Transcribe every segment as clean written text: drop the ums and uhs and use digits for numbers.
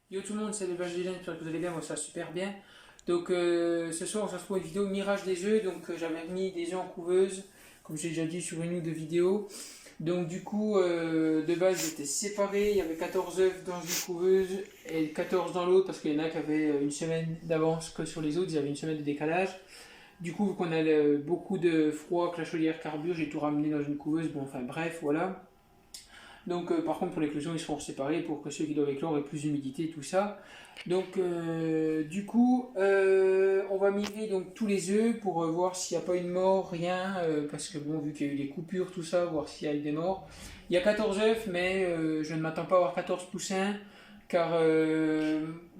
Yo tout le monde, c'est le Vache Dylan, j'espère que vous allez bien, moi ça va super bien. Donc ce soir on se retrouve pour une vidéo mirage des œufs, donc j'avais mis des œufs en couveuse, comme j'ai déjà dit sur une ou deux vidéos. Donc du coup, de base j'étais séparé, il y avait 14 œufs dans une couveuse et 14 dans l'autre, parce qu'il y en a qui avaient une semaine d'avance que sur les autres, ils avaient une semaine de décalage. Du coup, vu qu'on a beaucoup de froid, que la chaudière carbure, j'ai tout ramené dans une couveuse, bon enfin bref, voilà. Donc par contre pour l'éclosion ils seront séparés pour que ceux qui doivent éclore aient plus d'humidité et tout ça. Donc du coup on va mirer donc tous les œufs pour voir s'il n'y a pas une mort, rien, parce que bon vu qu'il y a eu des coupures tout ça, voir s'il y a eu des morts. Il y a 14 œufs mais je ne m'attends pas à avoir 14 poussins car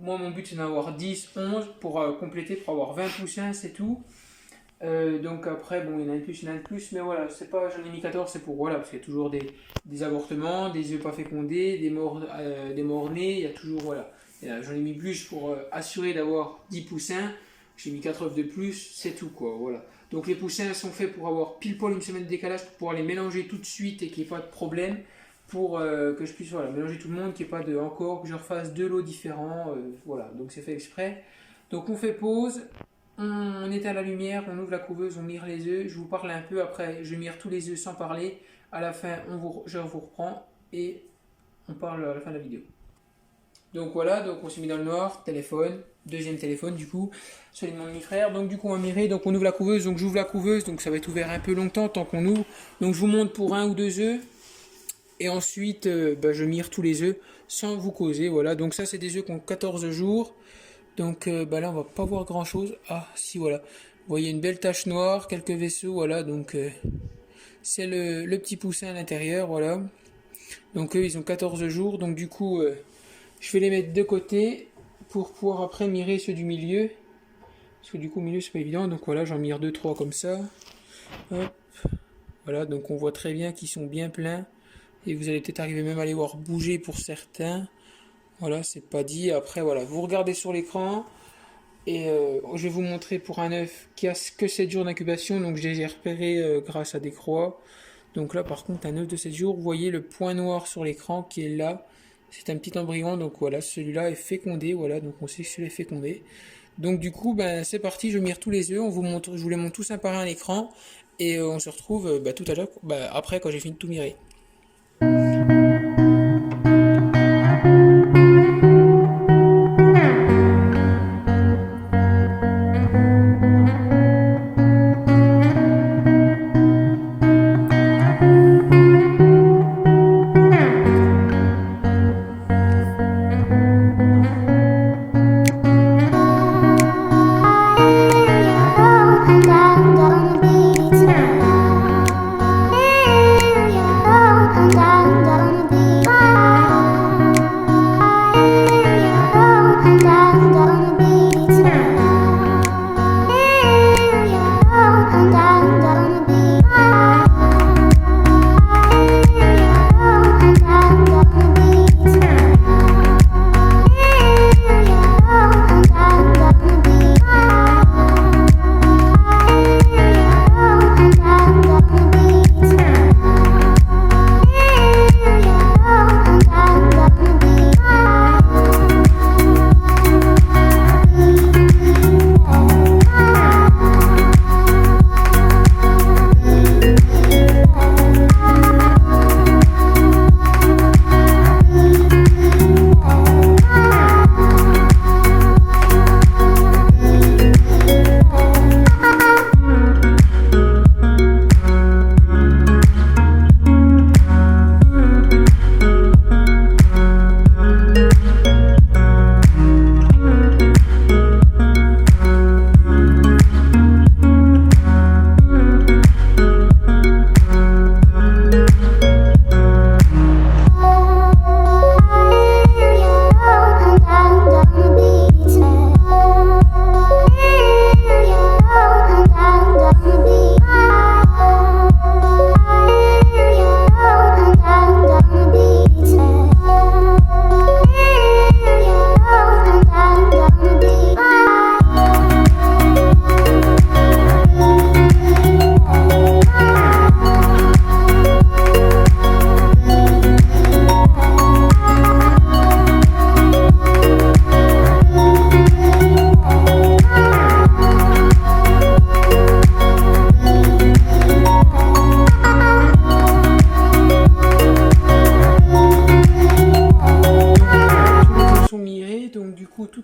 moi mon but c'est d'en avoir 10, 11 pour compléter, pour avoir 20 poussins c'est tout. Donc après, bon, il y en a de plus, il y en a de plus, mais voilà, c'est pas, j'en ai mis 14, c'est pour, voilà, parce qu'il y a toujours des avortements, des œufs pas fécondés, des morts nés, il y a toujours, voilà. J'en ai mis plus pour assurer d'avoir 10 poussins, j'ai mis 4 œufs de plus, c'est tout, quoi, voilà. Donc les poussins sont faits pour avoir pile poil une semaine de décalage, pour pouvoir les mélanger tout de suite et qu'il n'y ait pas de problème, pour que je puisse, voilà, mélanger tout le monde, qu'il n'y ait pas de, encore, que je refasse deux lots différents, voilà, donc c'est fait exprès. Donc on fait pause. On éteint la lumière, on ouvre la couveuse, on mire les œufs. Je vous parle un peu après, je mire tous les œufs sans parler. À la fin, je vous reprends et on parle à la fin de la vidéo. Donc voilà, donc on s'est mis dans le noir, téléphone, deuxième téléphone du coup, celui de mon demi-frère. Donc du coup on va mirer, donc on ouvre la couveuse, donc j'ouvre la couveuse, donc ça va être ouvert un peu longtemps tant qu'on ouvre. Donc je vous montre pour un ou deux œufs. Et ensuite, je mire tous les œufs sans vous causer. Voilà, donc ça c'est des œufs qui ont 14 jours. Donc là on va pas voir grand chose. Ah si voilà. Vous voyez une belle tache noire, quelques vaisseaux, voilà, donc c'est le petit poussin à l'intérieur, voilà. Donc eux ils ont 14 jours, donc du coup je vais les mettre de côté pour pouvoir après mirer ceux du milieu. Parce que du coup au milieu c'est pas évident, donc voilà j'en mire 2-3 comme ça. Hop. Voilà, donc on voit très bien qu'ils sont bien pleins. Et vous allez peut-être arriver même à les voir bouger pour certains. Voilà, c'est pas dit. Après, voilà, vous regardez sur l'écran. Et je vais vous montrer pour un œuf qui a que 7 jours d'incubation. Donc, je les ai repérés grâce à des croix. Donc là, par contre, un œuf de 7 jours. Vous voyez le point noir sur l'écran qui est là. C'est un petit embryon. Donc voilà, celui-là est fécondé. Voilà, donc on sait que celui-là est fécondé. Donc du coup, c'est parti. Je mire tous les œufs. Je vous les montre tous un par un à l'écran. Et on se retrouve tout à l'heure, après quand j'ai fini de tout mirer.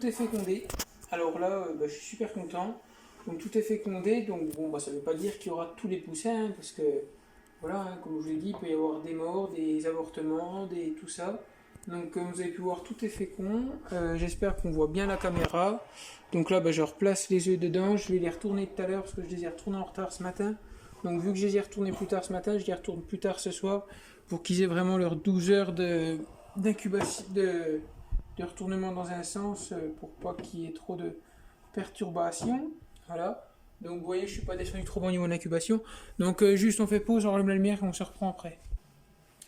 tout est fécondé. Alors là, je suis super content. Donc tout est fécondé, donc bon, ça ne veut pas dire qu'il y aura tous les poussins, hein, parce que voilà, hein, comme je vous l'ai dit, il peut y avoir des morts, des avortements, tout ça. Donc comme vous avez pu voir, tout est fécond. J'espère qu'on voit bien la caméra. Donc là, je replace les œufs dedans. Je vais les retourner tout à l'heure parce que je les ai retournés en retard ce matin. Donc vu que je les ai retournés plus tard ce matin, je les retourne plus tard ce soir pour qu'ils aient vraiment leurs 12 heures d'incubation, de retournement dans un sens, pour pas qu'il y ait trop de perturbations. Voilà. Donc vous voyez, je suis pas descendu trop bas au niveau de l'incubation. Donc juste on fait pause, on rallume la lumière et on se reprend après.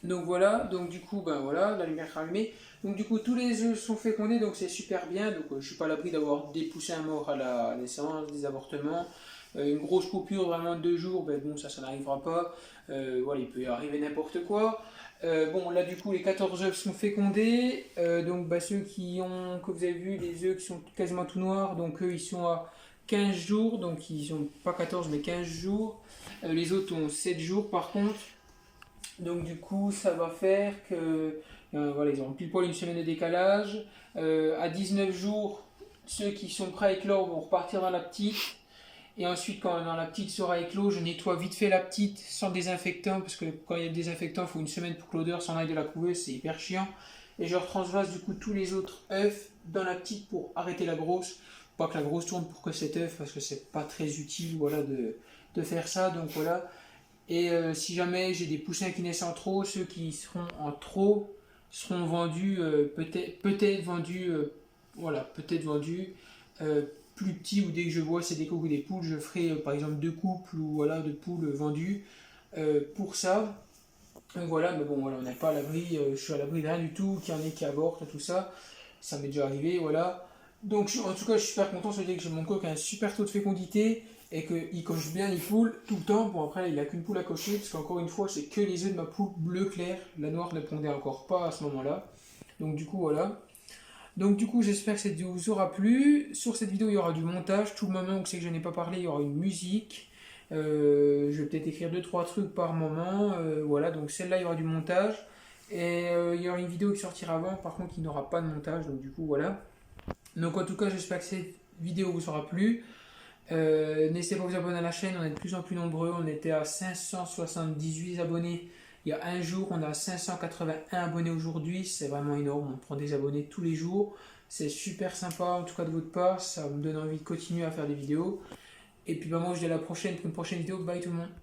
Donc voilà, donc du coup, voilà, la lumière est allumée. Donc du coup, tous les œufs sont fécondés, donc c'est super bien. Donc je suis pas à l'abri d'avoir des poussins morts à la naissance, des avortements. Une grosse coupure vraiment de 2 jours, bon ça n'arrivera pas. Voilà, il peut y arriver n'importe quoi. Bon là du coup les 14 œufs sont fécondés. Donc ceux que vous avez vu, les œufs qui sont quasiment tout noirs, donc eux ils sont à 15 jours, donc ils sont pas 14 mais 15 jours. Les autres ont 7 jours par contre. Donc du coup, ça va faire que voilà, ils ont pile poil une semaine de décalage. À 19 jours, ceux qui sont prêts à éclore vont repartir dans la petite. Et ensuite, quand dans la petite sera éclos, je nettoie vite fait la petite sans désinfectant, parce que quand il y a le désinfectant, il faut une semaine pour que l'odeur s'en aille de la couveuse, c'est hyper chiant. Et je retransvase du coup tous les autres œufs dans la petite pour arrêter la grosse. Pas que la grosse tourne pour que cet œuf, parce que c'est pas très utile, voilà, de faire ça. Donc voilà. Et si jamais j'ai des poussins qui naissent en trop, ceux qui seront en trop seront vendus, peut-être vendus, voilà, peut-être vendus plus petits, ou dès que je vois c'est des coqs ou des poules, je ferai par exemple 2 couples ou voilà, de poules vendues pour ça. Donc voilà, mais bon, voilà, on n'est pas à l'abri, je suis à l'abri de rien du tout, qu'il y en ait qui avortent, tout ça, ça m'est déjà arrivé, voilà. Donc en tout cas, je suis super content, ça veut dire que mon coq a un super taux de fécondité et qu'il coche bien les poules tout le temps. Bon, après, il n'a qu'une poule à cocher, parce qu'encore une fois, c'est que les œufs de ma poule bleu clair, la noire ne pondait encore pas à ce moment-là. Donc du coup, voilà. Donc du coup, j'espère que cette vidéo vous aura plu. Sur cette vidéo, il y aura du montage. Tout le moment où c'est que je n'ai pas parlé, il y aura une musique. Je vais peut-être écrire 2-3 trucs par moment. Voilà, donc celle-là, il y aura du montage. Et il y aura une vidéo qui sortira avant, par contre, qui n'aura pas de montage. Donc du coup, voilà. Donc en tout cas, j'espère que cette vidéo vous aura plu. N'hésitez pas à vous abonner à la chaîne, on est de plus en plus nombreux. On était à 578 abonnés il y a un jour, on a 581 abonnés aujourd'hui. C'est vraiment énorme, on prend des abonnés tous les jours. C'est super sympa en tout cas de votre part, ça me donne envie de continuer à faire des vidéos. Et puis moi je dis à la prochaine pour une prochaine vidéo. Bye tout le monde.